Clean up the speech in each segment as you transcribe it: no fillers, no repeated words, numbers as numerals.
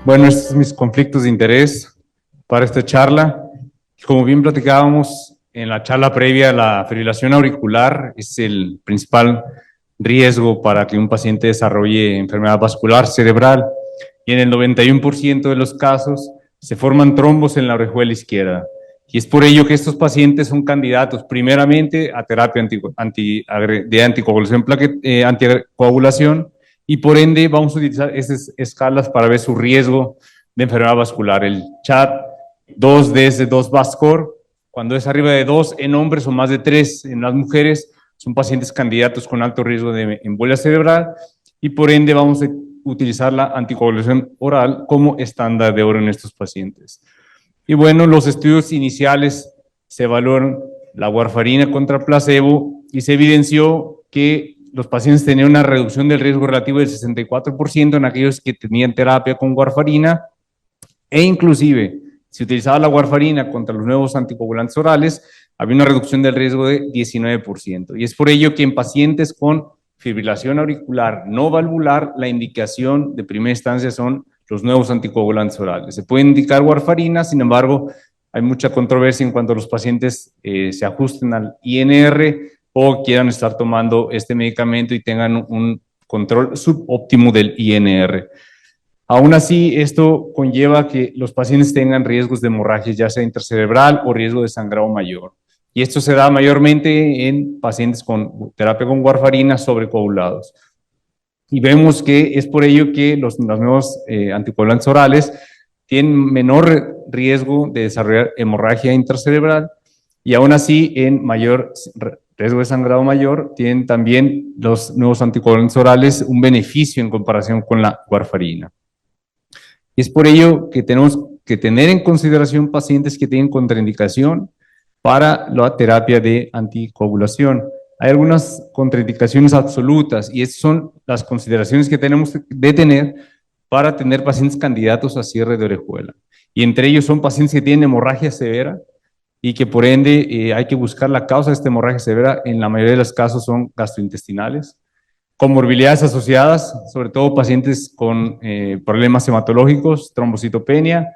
Bueno, estos son mis conflictos de interés para esta charla. Como bien platicábamos en la charla previa, la fibrilación auricular es el principal riesgo para que un paciente desarrolle enfermedad vascular cerebral, y en el 91% de los casos se forman trombos en la orejuela izquierda. Y es por ello que estos pacientes son candidatos primeramente a terapia de anticoagulación, y por ende vamos a utilizar esas escalas para ver su riesgo de enfermedad vascular. El CHAD-2D es de 2-VASCOR, cuando es arriba de 2 en hombres o más de 3 en las mujeres, son pacientes candidatos con alto riesgo de embolia cerebral, y por ende vamos a utilizar la anticoagulación oral como estándar de oro en estos pacientes. Y bueno, los estudios iniciales se evaluaron la warfarina contra placebo y se evidenció que los pacientes tenían una reducción del riesgo relativo del 64% en aquellos que tenían terapia con warfarina, e inclusive si utilizaba la warfarina contra los nuevos anticoagulantes orales, había una reducción del riesgo de 19%. Y es por ello que en pacientes con fibrilación auricular no valvular, la indicación de primera instancia son los nuevos anticoagulantes orales. Se puede indicar warfarina, sin embargo, hay mucha controversia en cuanto a los pacientes se ajusten al INR o quieran estar tomando este medicamento y tengan un control subóptimo del INR. Aún así, esto conlleva que los pacientes tengan riesgos de hemorragia, ya sea intracerebral o riesgo de sangrado mayor. Y esto se da mayormente en pacientes con terapia con warfarina sobrecoagulados. Y vemos que es por ello que los nuevos anticoagulantes orales tienen menor riesgo de desarrollar hemorragia intracerebral, y aún así en mayor riesgo de sangrado mayor tienen también los nuevos anticoagulantes orales un beneficio en comparación con la warfarina. Y es por ello que tenemos que tener en consideración pacientes que tienen contraindicación para la terapia de anticoagulación. Hay algunas contraindicaciones absolutas y estas son las consideraciones que tenemos de tener para tener pacientes candidatos a cierre de orejuela. Y entre ellos son pacientes que tienen hemorragia severa y que por ende hay que buscar la causa de esta hemorragia severa. En la mayoría de los casos son gastrointestinales. Comorbilidades asociadas, sobre todo pacientes con problemas hematológicos, trombocitopenia,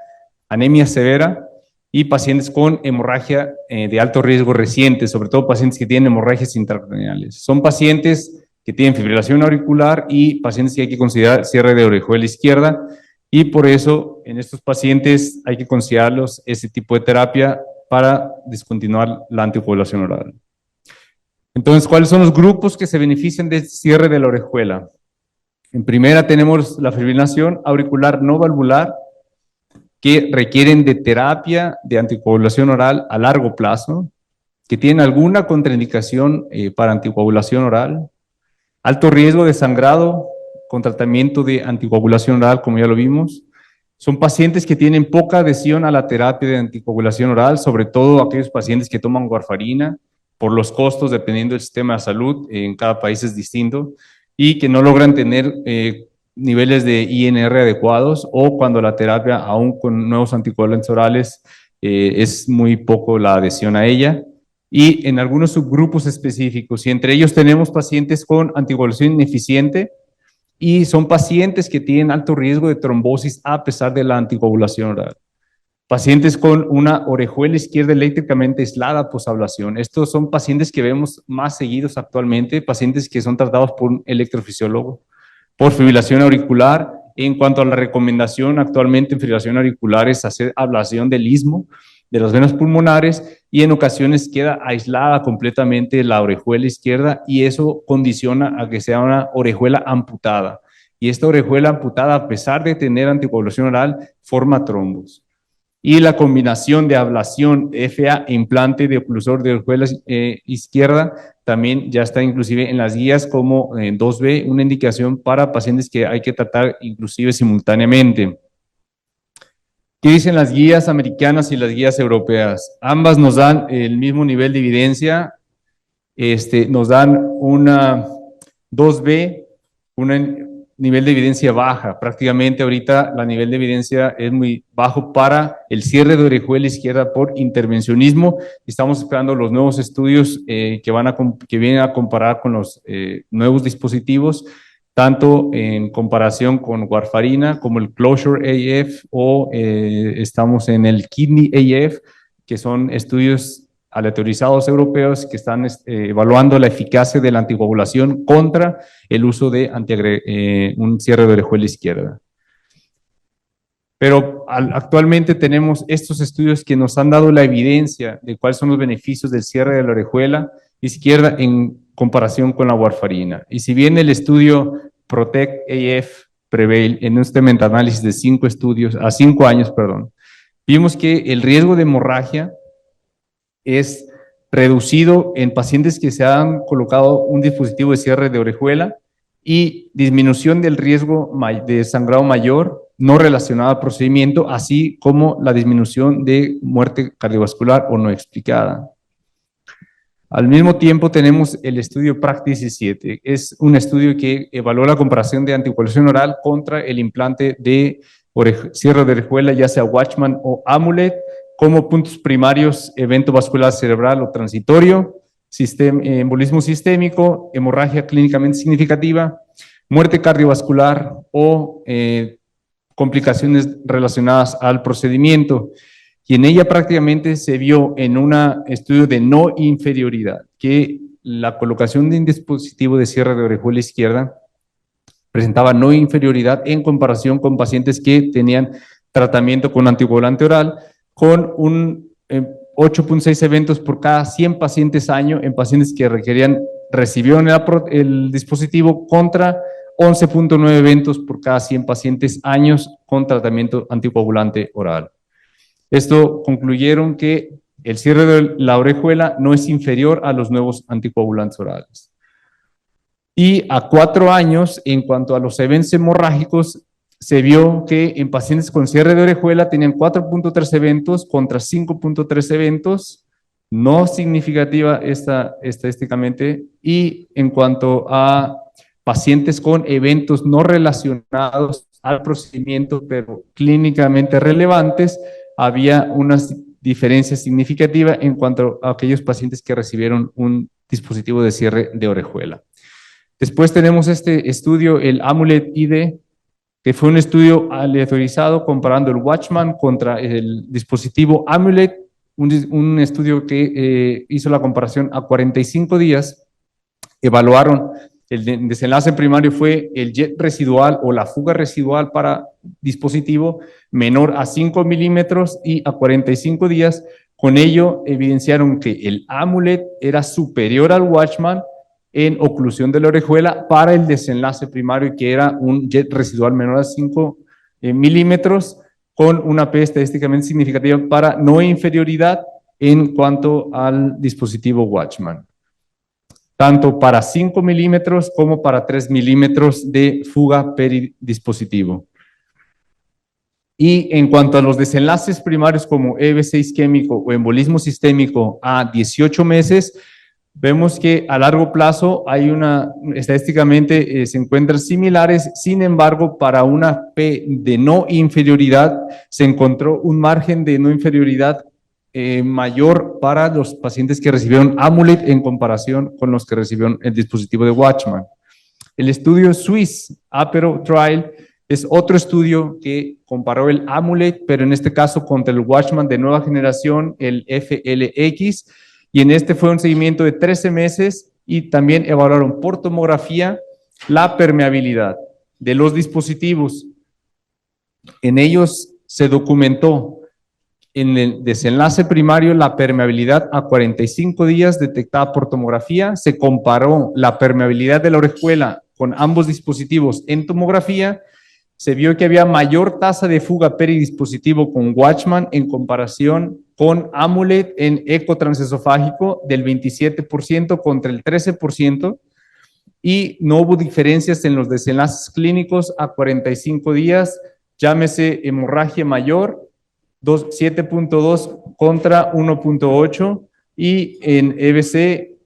anemia severa, y pacientes con hemorragia de alto riesgo reciente, sobre todo pacientes que tienen hemorragias intracraneales. Son pacientes que tienen fibrilación auricular y pacientes que hay que considerar cierre de orejuela izquierda, y por eso en estos pacientes hay que considerarlos ese tipo de terapia para descontinuar la anticoagulación oral. Entonces, ¿cuáles son los grupos que se benefician del cierre de la orejuela? En primera tenemos la fibrilación auricular no valvular, que requieren de terapia de anticoagulación oral a largo plazo, que tienen alguna contraindicación para anticoagulación oral, alto riesgo de sangrado con tratamiento de anticoagulación oral, como ya lo vimos. Son pacientes que tienen poca adhesión a la terapia de anticoagulación oral, sobre todo aquellos pacientes que toman warfarina, por los costos, dependiendo del sistema de salud, en cada país es distinto, y que no logran tener niveles de INR adecuados, o cuando la terapia, aún con nuevos anticoagulantes orales, es muy poco la adhesión a ella, y en algunos subgrupos específicos, y entre ellos tenemos pacientes con anticoagulación ineficiente, y son pacientes que tienen alto riesgo de trombosis a pesar de la anticoagulación oral. Pacientes con una orejuela izquierda eléctricamente aislada posablación. Estos son pacientes que vemos más seguidos actualmente, pacientes que son tratados por un electrofisiólogo, por fibrilación auricular. En cuanto a la recomendación, actualmente en fibrilación auricular es hacer ablación del istmo de las venas pulmonares, y en ocasiones queda aislada completamente la orejuela izquierda, y eso condiciona a que sea una orejuela amputada. Y esta orejuela amputada, a pesar de tener anticoagulación oral, forma trombos. Y la combinación de ablación FA e implante de oclusor de orejuela izquierda también ya está inclusive en las guías como 2B, una indicación para pacientes que hay que tratar inclusive simultáneamente. ¿Qué dicen las guías americanas y las guías europeas? Ambas nos dan el mismo nivel de evidencia, nos dan una 2B, un nivel de evidencia baja. Prácticamente ahorita la nivel de evidencia es muy bajo para el cierre de orejuela izquierda por intervencionismo. Estamos esperando los nuevos estudios que vienen a comparar con los nuevos dispositivos. tanto en comparación con warfarina como el Closure AF o estamos en el Kidney AF, que son estudios aleatorizados europeos que están evaluando la eficacia de la anticoagulación contra el uso de un cierre de orejuela izquierda. Pero actualmente tenemos estos estudios que nos han dado la evidencia de cuáles son los beneficios del cierre de la orejuela izquierda en comparación con la warfarina. Y si bien el estudio Protect AF Prevail en este metaanálisis de 5 años, vimos que el riesgo de hemorragia es reducido en pacientes que se han colocado un dispositivo de cierre de orejuela y disminución del riesgo de sangrado mayor no relacionado al procedimiento, así como la disminución de muerte cardiovascular o no explicada. Al mismo tiempo tenemos el estudio PRAC-17, es un estudio que evaluó la comparación de anticoagulación oral contra el implante de cierre de orejuela, ya sea Watchman o Amulet, como puntos primarios, evento vascular cerebral o transitorio, embolismo sistémico, hemorragia clínicamente significativa, muerte cardiovascular o complicaciones relacionadas al procedimiento. Y en ella prácticamente se vio en un estudio de no inferioridad que la colocación de un dispositivo de cierre de orejuela izquierda presentaba no inferioridad en comparación con pacientes que tenían tratamiento con anticoagulante oral, con un 8.6 eventos por cada 100 pacientes año en pacientes que recibieron el dispositivo contra 11.9 eventos por cada 100 pacientes años con tratamiento anticoagulante oral. Esto concluyeron que el cierre de la orejuela no es inferior a los nuevos anticoagulantes orales. Y a 4 años, en cuanto a los eventos hemorrágicos, se vio que en pacientes con cierre de orejuela tenían 4.3 eventos contra 5.3 eventos, no significativa estadísticamente, y en cuanto a pacientes con eventos no relacionados al procedimiento, pero clínicamente relevantes, había una diferencia significativa en cuanto a aquellos pacientes que recibieron un dispositivo de cierre de orejuela. Después tenemos este estudio, el Amulet ID, que fue un estudio aleatorizado comparando el Watchman contra el dispositivo Amulet, un estudio que hizo la comparación a 45 días, evaluaron el desenlace primario fue el jet residual o la fuga residual para dispositivo menor a 5 milímetros y a 45 días. Con ello evidenciaron que el Amulet era superior al Watchman en oclusión de la orejuela para el desenlace primario, que era un jet residual menor a 5 milímetros con una P estadísticamente significativa para no inferioridad en cuanto al dispositivo Watchman, tanto para 5 milímetros como para 3 milímetros de fuga peridispositivo. Y en cuanto a los desenlaces primarios como EBC isquémico o embolismo sistémico a 18 meses, vemos que a largo plazo hay estadísticamente se encuentran similares. Sin embargo, para una P de no inferioridad se encontró un margen de no inferioridad mayor para los pacientes que recibieron Amulet en comparación con los que recibieron el dispositivo de Watchman. El estudio Swiss APERO Trial es otro estudio que comparó el Amulet, pero en este caso contra el Watchman de nueva generación, el FLX, y en este fue un seguimiento de 13 meses y también evaluaron por tomografía la permeabilidad de los dispositivos. En ellos se documentó en el desenlace primario la permeabilidad a 45 días detectada por tomografía, se comparó la permeabilidad de la orejuela con ambos dispositivos en tomografía, se vio que había mayor tasa de fuga peridispositivo con Watchman en comparación con Amulet en eco transesofágico del 27% contra el 13%, y no hubo diferencias en los desenlaces clínicos a 45 días, llámese hemorragia mayor, 7.2 contra 1.8, y en EBC,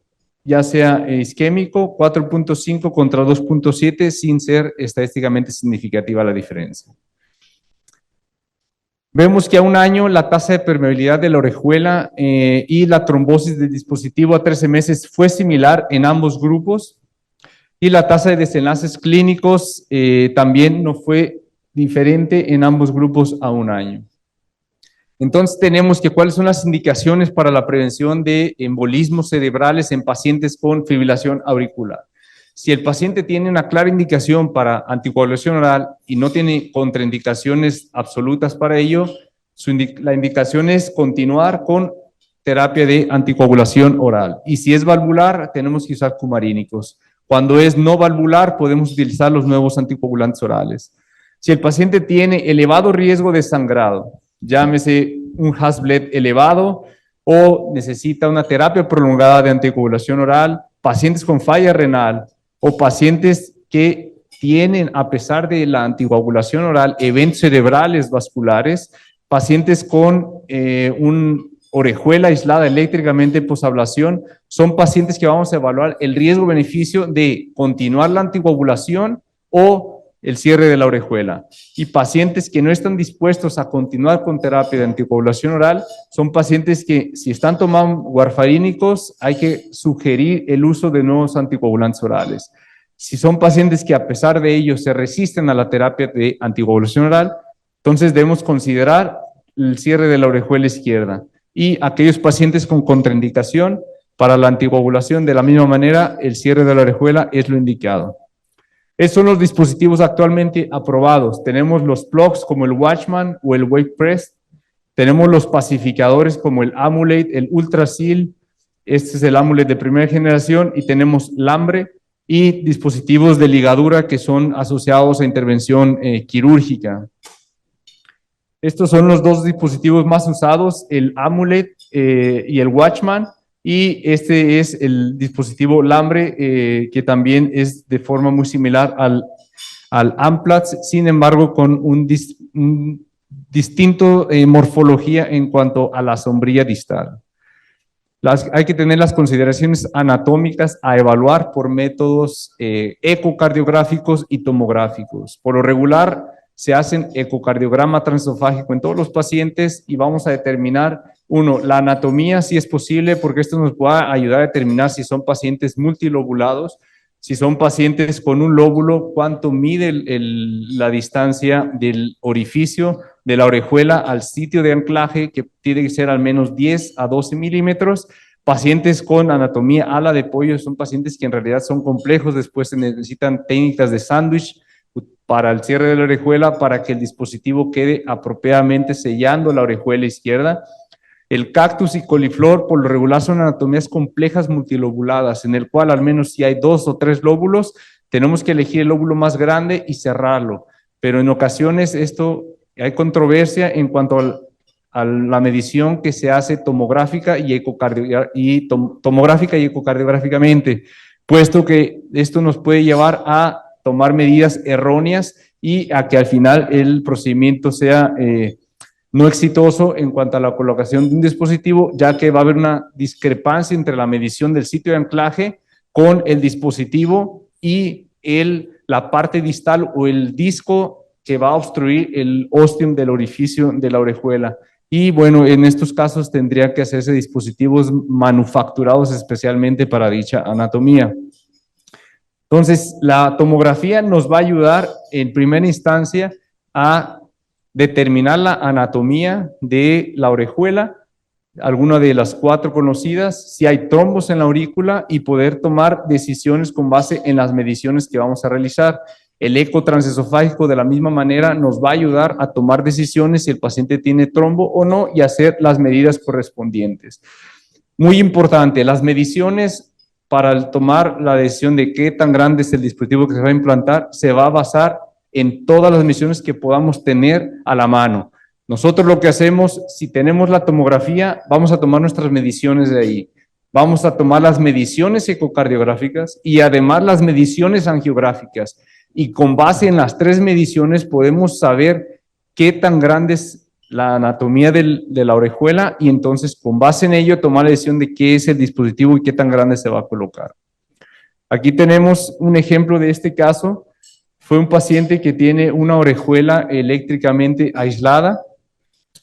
ya sea isquémico, 4.5 contra 2.7, sin ser estadísticamente significativa la diferencia. Vemos que a un año la tasa de permeabilidad de la orejuela y la trombosis del dispositivo a 13 meses fue similar en ambos grupos, Y la tasa de desenlaces clínicos también no fue diferente en ambos grupos a 1 año. Entonces tenemos que cuáles son las indicaciones para la prevención de embolismos cerebrales en pacientes con fibrilación auricular. Si el paciente tiene una clara indicación para anticoagulación oral y no tiene contraindicaciones absolutas para ello, la indicación es continuar con terapia de anticoagulación oral. Y si es valvular, tenemos que usar cumarínicos. Cuando es no valvular, podemos utilizar los nuevos anticoagulantes orales. Si el paciente tiene elevado riesgo de sangrado, llámese un Hasbled elevado o necesita una terapia prolongada de anticoagulación oral, pacientes con falla renal o pacientes que tienen, a pesar de la anticoagulación oral, eventos cerebrales vasculares, pacientes con orejuela aislada eléctricamente posablación, son pacientes que vamos a evaluar el riesgo-beneficio de continuar la anticoagulación o el cierre de la orejuela. Y pacientes que no están dispuestos a continuar con terapia de anticoagulación oral son pacientes que, si están tomando warfarínicos, hay que sugerir el uso de nuevos anticoagulantes orales. Si son pacientes que, a pesar de ello, se resisten a la terapia de anticoagulación oral, entonces debemos considerar el cierre de la orejuela izquierda. Y aquellos pacientes con contraindicación para la anticoagulación, de la misma manera, el cierre de la orejuela es lo indicado. Estos son los dispositivos actualmente aprobados. Tenemos los plugs como el Watchman o el Wake Press. Tenemos los pacificadores como el Amulate, el Ultrasil. Este es el Amulate de primera generación. Y tenemos Lambre y dispositivos de ligadura que son asociados a intervención quirúrgica. Estos son los dos dispositivos más usados, el Amulate y el Watchman. Y este es el dispositivo Lambre, que también es de forma muy similar al Amplatz, sin embargo, con un distinto morfología en cuanto a la sombrilla distal. Hay que tener las consideraciones anatómicas a evaluar por métodos ecocardiográficos y tomográficos. Por lo regular, se hacen ecocardiograma transesofágico en todos los pacientes y vamos a determinar, uno, la anatomía, si es posible, porque esto nos va a ayudar a determinar si son pacientes multilobulados, si son pacientes con un lóbulo, cuánto mide la distancia del orificio de la orejuela al sitio de anclaje, que tiene que ser al menos 10 a 12 milímetros. Pacientes con anatomía ala de pollo son pacientes que en realidad son complejos, después se necesitan técnicas de sándwich para el cierre de la orejuela, para que el dispositivo quede apropiadamente sellando la orejuela izquierda. El cactus y coliflor por lo regular son anatomías complejas multilobuladas, en el cual al menos si hay 2 o 3 lóbulos, tenemos que elegir el lóbulo más grande y cerrarlo. Pero en ocasiones hay controversia en cuanto a la medición que se hace tomográfica y ecocardiográficamente, puesto que esto nos puede llevar a tomar medidas erróneas y a que al final el procedimiento sea no exitoso en cuanto a la colocación de un dispositivo, ya que va a haber una discrepancia entre la medición del sitio de anclaje con el dispositivo y la parte distal o el disco que va a obstruir el ostium del orificio de la orejuela. Y bueno, en estos casos tendría que hacerse dispositivos manufacturados especialmente para dicha anatomía. Entonces, la tomografía nos va a ayudar en primera instancia a determinar la anatomía de la orejuela, alguna de las 4 conocidas, si hay trombos en la aurícula y poder tomar decisiones con base en las mediciones que vamos a realizar. El eco transesofágico de la misma manera nos va a ayudar a tomar decisiones si el paciente tiene trombo o no y hacer las medidas correspondientes. Muy importante, las mediciones para tomar la decisión de qué tan grande es el dispositivo que se va a implantar, se va a basar en todas las mediciones que podamos tener a la mano. Nosotros lo que hacemos, si tenemos la tomografía, vamos a tomar nuestras mediciones de ahí. Vamos a tomar las mediciones ecocardiográficas y además las mediciones angiográficas. Y con base en las 3 mediciones podemos saber qué tan grande es la anatomía de la orejuela y entonces con base en ello tomar la decisión de qué es el dispositivo y qué tan grande se va a colocar. Aquí tenemos un ejemplo de este caso. Fue un paciente que tiene una orejuela eléctricamente aislada.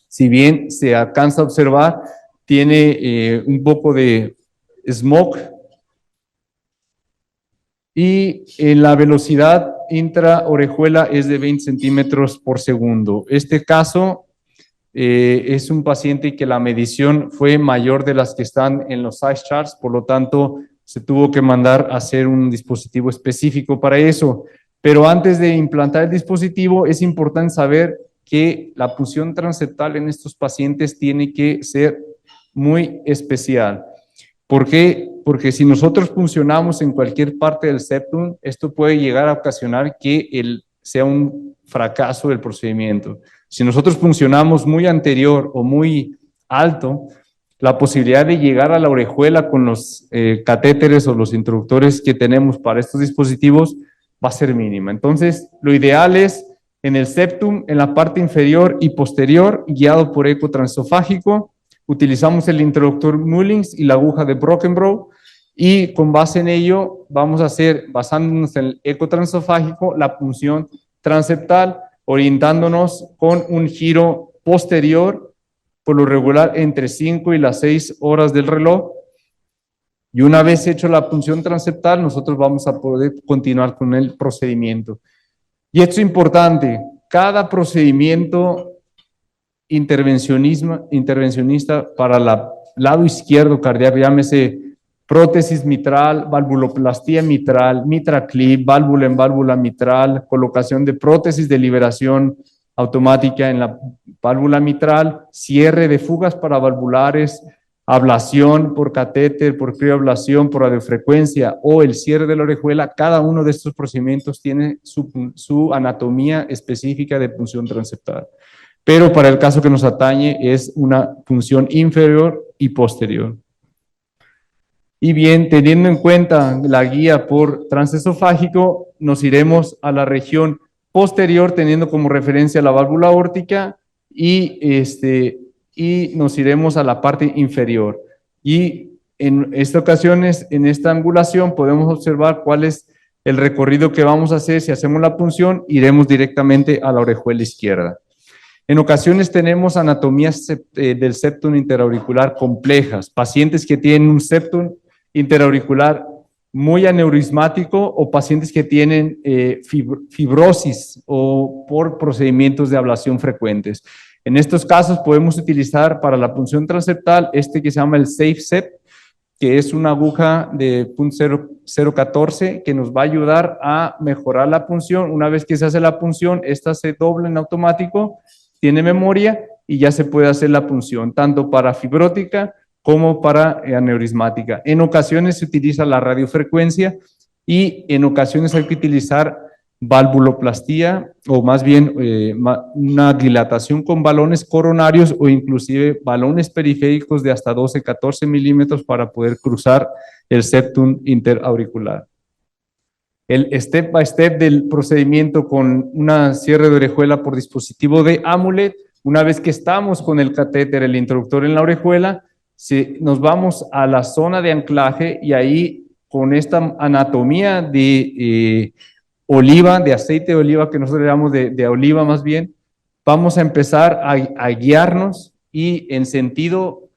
Si bien se alcanza a observar, tiene un poco de smoke y la velocidad intraorejuela es de 20 centímetros por segundo. Este caso es un paciente que la medición fue mayor de las que están en los size charts, por lo tanto se tuvo que mandar a hacer un dispositivo específico para eso. Pero antes de implantar el dispositivo es importante saber que la punción transeptal en estos pacientes tiene que ser muy especial. ¿Por qué? Porque si nosotros puncionamos en cualquier parte del septum, esto puede llegar a ocasionar que sea un fracaso del procedimiento. Si nosotros puncionamos muy anterior o muy alto, la posibilidad de llegar a la orejuela con los catéteres o los introductores que tenemos para estos dispositivos va a ser mínima. Entonces, lo ideal es en el septum, en la parte inferior y posterior, guiado por eco transesofágico. Utilizamos el introductor Mullins y la aguja de Brockenbrough, y con base en ello vamos a hacer, basándonos en el eco transesofágico, la punción transeptal, orientándonos con un giro posterior, por lo regular entre 5 y las 6 horas del reloj. Y una vez hecho la punción transeptal, nosotros vamos a poder continuar con el procedimiento. Y esto es importante, cada procedimiento intervencionista para el lado izquierdo cardíaco, llámese prótesis mitral, valvuloplastía mitral, MitraClip, válvula en válvula mitral, colocación de prótesis de liberación automática en la válvula mitral, cierre de fugas paravalvulares, ablación por catéter, por crioablación, por radiofrecuencia o el cierre de la orejuela. Cada uno de estos procedimientos tiene su anatomía específica de punción transeptal. Pero para el caso que nos atañe es una punción inferior y posterior. Y bien, teniendo en cuenta la guía por transesofágico, nos iremos a la región posterior, teniendo como referencia la válvula aórtica, y nos iremos a la parte inferior. Y en esta ocasión, en esta angulación, podemos observar cuál es el recorrido que vamos a hacer. Si hacemos la punción, iremos directamente a la orejuela izquierda. En ocasiones tenemos anatomías del septum interauricular complejas, pacientes que tienen un septum interauricular muy aneurismático o pacientes que tienen fibrosis o por procedimientos de ablación frecuentes. En estos casos podemos utilizar para la punción transeptal que se llama el SafeSep, que es una aguja de .014 que nos va a ayudar a mejorar la punción. Una vez que se hace la punción, esta se dobla en automático, tiene memoria y ya se puede hacer la punción, tanto para fibrótica como para aneurismática. En ocasiones se utiliza la radiofrecuencia y en ocasiones hay que utilizar valvuloplastía o más bien una dilatación con balones coronarios o inclusive balones periféricos de hasta 12-14 milímetros para poder cruzar el septum interauricular. El step by step del procedimiento con una cierre de orejuela por dispositivo de Amulet. Una vez que estamos con el catéter, el introductor en la orejuela, nos vamos a la zona de anclaje y ahí con esta anatomía de oliva, de aceite de oliva, que nosotros le llamamos de oliva más bien, vamos a empezar a guiarnos y en sentido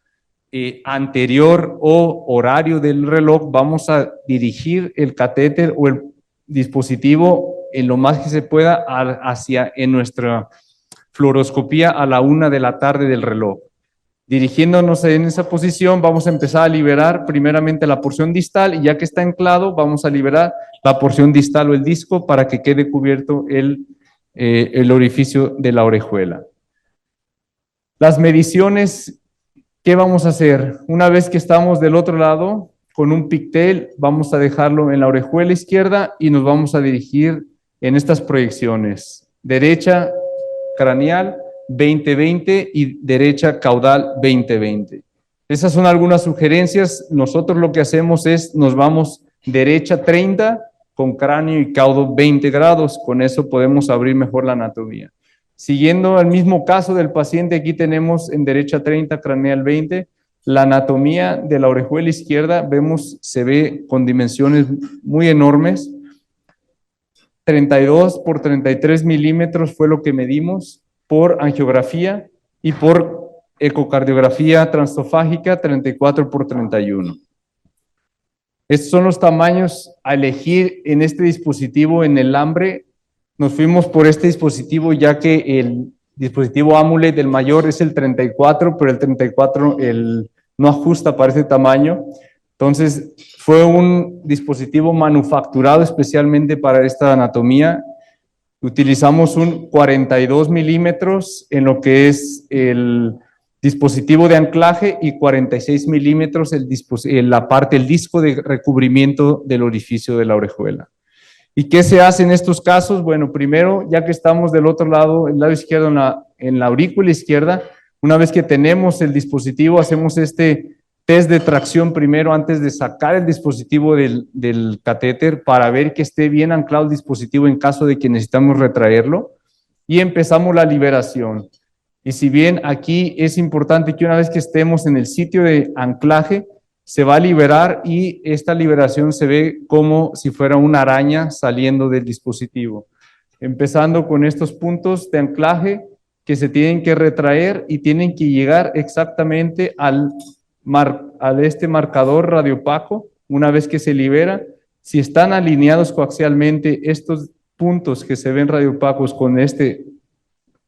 anterior o horario del reloj vamos a dirigir el catéter o el dispositivo en lo más que se pueda hacia en nuestra fluoroscopía a la 1 de la tarde del reloj. Dirigiéndonos en esa posición, vamos a empezar a liberar primeramente la porción distal y ya que está anclado, vamos a liberar la porción distal o el disco para que quede cubierto el orificio de la orejuela. Las mediciones, ¿qué vamos a hacer? Una vez que estamos del otro lado, con un pigtail, vamos a dejarlo en la orejuela izquierda y nos vamos a dirigir en estas proyecciones. Derecha craneal, 20-20 y derecha caudal 20-20. Esas son algunas sugerencias. Nosotros lo que hacemos es, nos vamos derecha 30 con cráneo y caudo 20 grados. Con eso podemos abrir mejor la anatomía. Siguiendo el mismo caso del paciente, aquí tenemos en derecha 30, craneal 20. La anatomía de la orejuela izquierda, vemos, se ve con dimensiones muy enormes. 32 por 33 milímetros fue lo que medimos por angiografía y por ecocardiografía transesofágica 34 por 31. Estos son los tamaños a elegir en este dispositivo en el Lambre. Nos fuimos por este dispositivo ya que el dispositivo Amulet, el mayor, es el 34, pero el 34 no ajusta para ese tamaño. Entonces, fue un dispositivo manufacturado especialmente para esta anatomía. Utilizamos un 42 milímetros en lo que es el dispositivo de anclaje y 46 milímetros el disco de recubrimiento del orificio de la orejuela. ¿Y qué se hace en estos casos? Bueno, primero, ya que estamos del otro lado, el lado izquierdo en la aurícula izquierda, una vez que tenemos el dispositivo, hacemos este test de tracción primero antes de sacar el dispositivo del catéter para ver que esté bien anclado el dispositivo en caso de que necesitamos retraerlo, y empezamos la liberación. Y si bien aquí es importante que una vez que estemos en el sitio de anclaje, se va a liberar y esta liberación se ve como si fuera una araña saliendo del dispositivo. Empezando con estos puntos de anclaje que se tienen que retraer y tienen que llegar exactamente a este marcador radiopaco. Una vez que se libera, si están alineados coaxialmente estos puntos que se ven radiopacos con este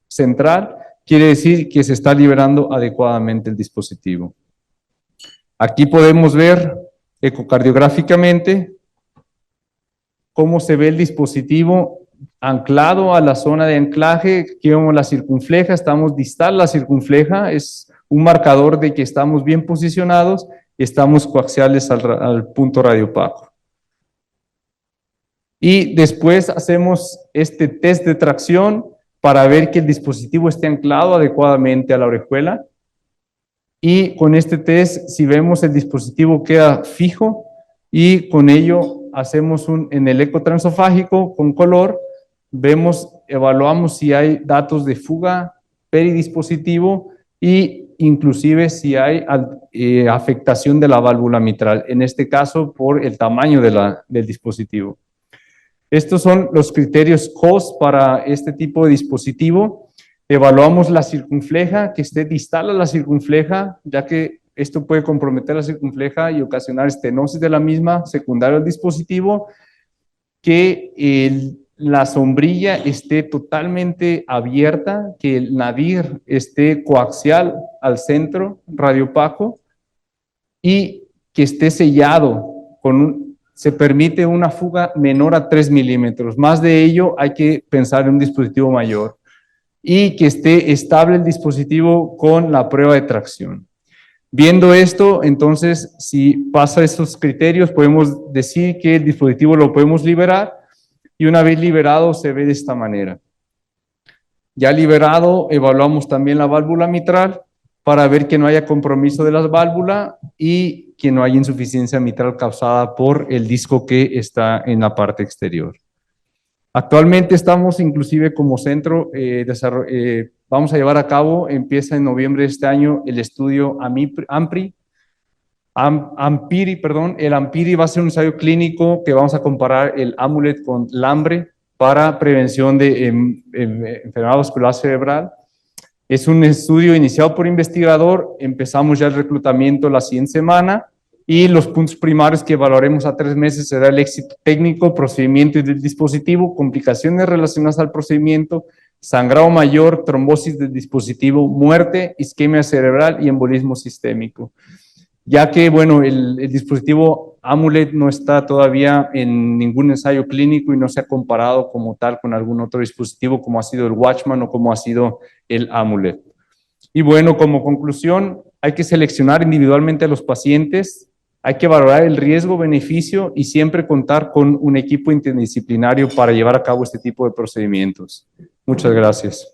central, quiere decir que se está liberando adecuadamente el dispositivo. Aquí podemos ver ecocardiográficamente cómo se ve el dispositivo anclado a la zona de anclaje. Aquí vemos la circunfleja, estamos distal a la circunfleja, es un marcador de que estamos bien posicionados y estamos coaxiales al punto radiopaco. Y después hacemos este test de tracción para ver que el dispositivo esté anclado adecuadamente a la orejuela. Y con este test, si vemos el dispositivo queda fijo, y con ello hacemos en el eco transofágico con color, evaluamos si hay datos de fuga peridispositivo y inclusive si hay afectación de la válvula mitral, en este caso por el tamaño del dispositivo. Estos son los criterios COS para este tipo de dispositivo. Evaluamos la circunfleja, que esté distal a la circunfleja, ya que esto puede comprometer la circunfleja y ocasionar estenosis de la misma, secundaria al dispositivo. Que la sombrilla esté totalmente abierta, que el nadir esté coaxial al centro radiopaco y que esté sellado se permite una fuga menor a 3 milímetros. Más de ello hay que pensar en un dispositivo mayor. Y que esté estable el dispositivo con la prueba de tracción. Viendo esto, entonces, si pasa estos criterios, podemos decir que el dispositivo lo podemos liberar, y una vez liberado se ve de esta manera. Ya liberado, evaluamos también la válvula mitral para ver que no haya compromiso de la válvula y que no haya insuficiencia mitral causada por el disco que está en la parte exterior. Actualmente estamos inclusive como centro, vamos a llevar a cabo, empieza en noviembre de este año, el estudio AMPIRI. El AMPIRI va a ser un ensayo clínico que vamos a comparar el Amulet con Lambre para prevención de enfermedad vascular cerebral. Es un estudio iniciado por investigador, empezamos ya el reclutamiento la siguiente semana, y los puntos primarios que evaluaremos a 3 meses será el éxito técnico, procedimiento y del dispositivo, complicaciones relacionadas al procedimiento, sangrado mayor, trombosis del dispositivo, muerte, isquemia cerebral y embolismo sistémico. Ya que, bueno, el dispositivo Amulet no está todavía en ningún ensayo clínico y no se ha comparado como tal con algún otro dispositivo como ha sido el Watchman o como ha sido el Amulet. Y bueno, como conclusión, hay que seleccionar individualmente a los pacientes, hay que valorar el riesgo-beneficio y siempre contar con un equipo interdisciplinario para llevar a cabo este tipo de procedimientos. Muchas gracias.